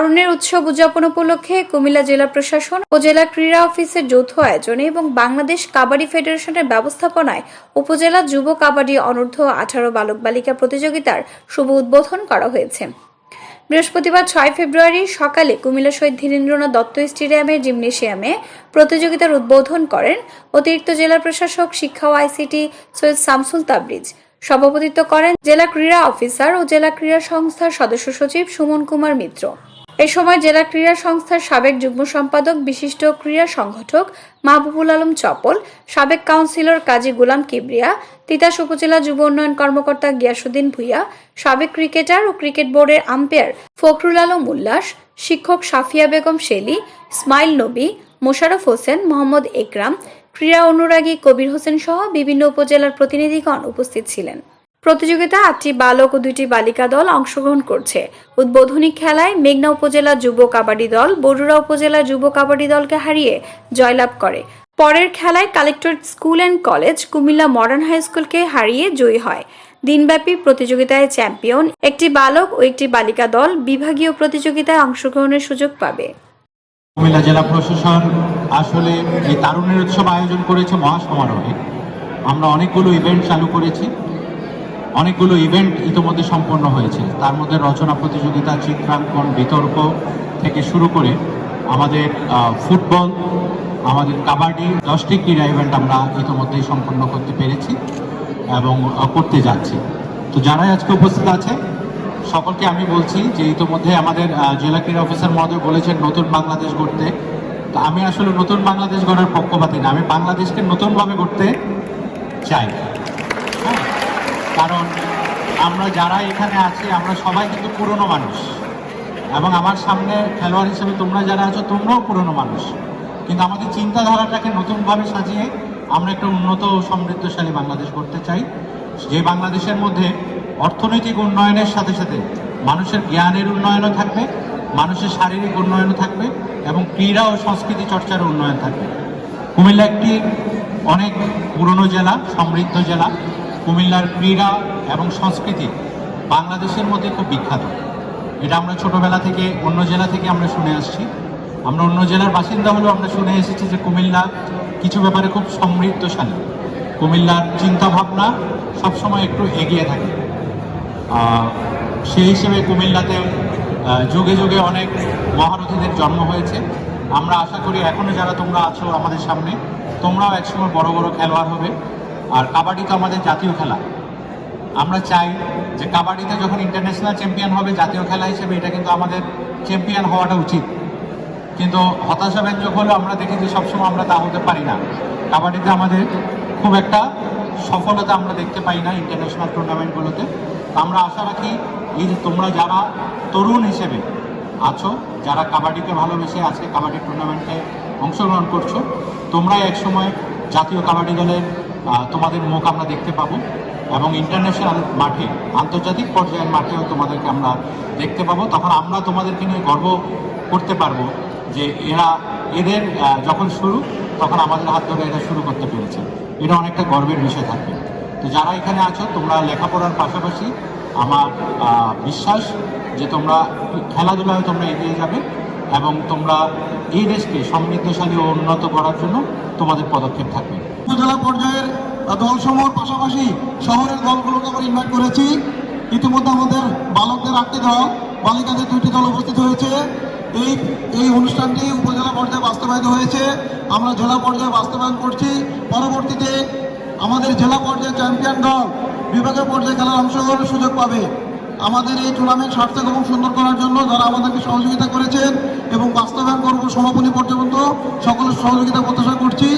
তারুণ্যের উৎসব উদযাপন উপলক্ষে কুমিল্লা জেলা প্রশাসন ও জেলা ক্রীড়া অফিসের যৌথ আয়োজনে এবং বাংলাদেশ কাবাডি ফেডারেশনের ব্যবস্থাপনায় উপজেলা যুব কাবাডি অনূর্ধ্ব 18 বালক বালিকা প্রতিযোগিতার শুভ উদ্বোধন করা হয়েছে। বৃহস্পতিবার 6 ফেব্রুয়ারি সকালে কুমিল্লা শহীদ ধীরেন্দ্রনাথ দত্ত স্টেডিয়ামের জিমনেশিয়ামে প্রতিযোগিতার উদ্বোধন করেন অতিরিক্ত জেলা প্রশাসক শিক্ষা ও আইসিটি সৈয়দ শামসুল তাবরিজ। সভাপতিত্ব করেন জেলা ক্রীড়া অফিসার ও জেলা ক্রীড়া সংস্থার সদস্য সচিব সুমন কুমার মিত্র। এ সময় জেলা ক্রীড়া সংস্থার সাবেক যুগ্ম সম্পাদক বিশিষ্ট ক্রীড়া সংগঠক মাহবুবুল আলম চপল, সাবেক কাউন্সিলর কাজী গুলাম কিবরিয়া, তিতাস উপজেলা যুব উন্নয়ন কর্মকর্তা গিয়াসউদ্দিন ভুইয়া, সাবেক ক্রিকেটার ও ক্রিকেট বোর্ডের আম্পায়ার ফখরুল আলম উল্লাস, শিক্ষক সাফিয়া বেগম শেলি, ইসমাইল নবী, মোশাররফ হোসেন, মোহাম্মদ একরাম, ক্রীড়া অনুরাগী কবির হোসেন সহ বিভিন্ন উপজেলার প্রতিনিধিগণ উপস্থিত ছিলেন। প্রতিযোগিতা 8টি বালক ও 2টি বালিকা দল অংশগ্রহণ করছে। উদ্বোধনী খেলায় মেঘনা উপজেলা যুব কাবাডি দল বরুড়া উপজেলা যুব কাবাডি দলকে হারিয়ে জয়লাভ করে। পরের খেলায় collectorate school and college Comilla modern high স্কুলকে হারিয়ে জয়ী হয়। দিনব্যাপী প্রতিযোগিতায় চ্যাম্পিয়ন একটি বালক ও একটি বালিকা দল বিভাগীয় প্রতিযোগিতায় অংশগ্রহণের সুযোগ পাবে। কুমিল্লা জেলা প্রশাসন আসলে এই তারুণ্যের উৎসব আয়োজন করেছে মহাসমারোহে। আমরা অনেকগুলো ইভেন্ট চালু করেছি, অনেকগুলো ইভেন্ট ইতিমধ্যে সম্পন্ন হয়েছে। তার মধ্যে রচনা প্রতিযোগিতা, চিত্রাঙ্কন, বিতর্ক থেকে শুরু করে আমাদের ফুটবল, আমাদের কাবাডি 10টি ক্রীড়া ইভেন্ট আমরা ইতিমধ্যেই সম্পন্ন করতে পেরেছি এবং করতে যাচ্ছি। তো যারাই আজকে উপস্থিত আছে সকলকে আমি বলছি যে ইতিমধ্যে আমাদের জেলা ক্রীড়া অফিসার মহোদয় বলেছেন নতুন বাংলাদেশ গড়তে। তো আমি আসলে নতুন বাংলাদেশ গড়ার পক্ষপাতী না, আমি বাংলাদেশকে নতুনভাবে গড়তে চাই। কারণ আমরা যারা এখানে আছি আমরা সবাই কিন্তু পুরনো মানুষ, এবং আমার সামনে খেলোয়াড় হিসেবে তোমরা যারা আছো তোমরাও পুরনো মানুষ, কিন্তু আমাদের চিন্তাধারাটাকে নতুনভাবে সাজিয়ে আমরা একটা উন্নত ও সমৃদ্ধশালী বাংলাদেশ করতে চাই, যে বাংলাদেশের মধ্যে অর্থনৈতিক উন্নয়নের সাথে সাথে মানুষের জ্ঞানের উন্নয়নও থাকবে, মানুষের শারীরিক উন্নয়নও থাকবে এবং ক্রীড়া ও সংস্কৃতি চর্চার উন্নয়ন থাকবে। কুমিল্লা একটি অনেক পুরনো জেলা, সমৃদ্ধ জেলা। কুমিল্লার ক্রীড়া এবং সংস্কৃতি বাংলাদেশের মধ্যে খুব বিখ্যাত। এটা আমরা ছোটবেলা থেকে অন্য জেলা থেকে আমরা শুনে আসছি। আমরা অন্য জেলার বাসিন্দা হলেও আমরা শুনে এসেছি যে কুমিল্লা কিছু ব্যাপারে খুব সমৃদ্ধশালী। কুমিল্লার চিন্তাভাবনা সবসময় একটু এগিয়ে থাকে। সেই হিসেবে কুমিল্লাতে যুগে যুগে অনেক মহারথীদের জন্ম হয়েছে। আমরা আশা করি এখনও যারা তোমরা আছো আমাদের সামনে, তোমরাও একসময় বড় বড় খেলোয়াড় হবে। আর কাবাডি তো আমাদের জাতীয় খেলা। আমরা চাই যে কাবাডিতে যখন ইন্টারন্যাশনাল চ্যাম্পিয়ন হবে জাতীয় খেলা হিসেবে, এটা কিন্তু আমাদের চ্যাম্পিয়ন হওয়াটা উচিত। কিন্তু হতাশাব্যঞ্জক হলেও আমরা দেখি যে সবসময় আমরা তা হতে পারি না। কাবাডিতে আমাদের খুব একটা সফলতা আমরা দেখতে পাই না ইন্টারন্যাশনাল টুর্নামেন্টগুলোতে। আমরা আশা রাখি এই যে তোমরা যারা তরুণ হিসেবে আছো, যারা কাবাডিকে ভালোবেসে আছে, কাবাডি টুর্নামেন্টে অংশগ্রহণ করছো, তোমরাই একসময় জাতীয় কাবাডি দলের তোমাদের মুখ আমরা দেখতে পাবো এবং ইন্টারন্যাশনাল মাঠে, আন্তর্জাতিক পর্যায়ের মাঠেও তোমাদেরকে আমরা দেখতে পাবো। তখন আমরা তোমাদেরকে নিয়ে গর্ব করতে পারবো যে এদের যখন শুরু তখন আমাদের হাত ধরে এরা শুরু করতে পেরেছে। এটা অনেকটা গর্বের বিষয় থাকবে। তো যারা এখানে আছো তোমরা লেখাপড়ার পাশাপাশি আমার বিশ্বাস যে তোমরা খেলাধুলায় তোমরা এগিয়ে যাবে এবং তোমরা এই দেশকে সমৃদ্ধশালী ও উন্নত করার জন্য তোমাদের পদক্ষেপ থাকবে। উপজেলা পর্যায়ের দলসমূহের পাশাপাশি শহরের দলগুলোকে আমরা ইনভাইট করেছি। ইতিমধ্যে আমাদের বালকদের 8টি দল, বালিকাদের 2টি দল উপস্থিত হয়েছে। এই অনুষ্ঠানটি উপজেলা পর্যায়ে বাস্তবায়িত হয়েছে। আমরা জেলা পর্যায়ে বাস্তবায়ন করছি। পরবর্তীতে আমাদের জেলা পর্যায়ে চ্যাম্পিয়ন দল বিভাগীয় পর্যায়ে খেলার অংশগ্রহণের সুযোগ পাবে। আমাদের এই টুর্নামেন্ট সার্থক এবং সুন্দর করার জন্য যারা আমাদেরকে সহযোগিতা করেছেন এবং বাস্তবায়ন করব সমাপনী পর্যন্ত সকলের সহযোগিতা প্রত্যাশা করছি।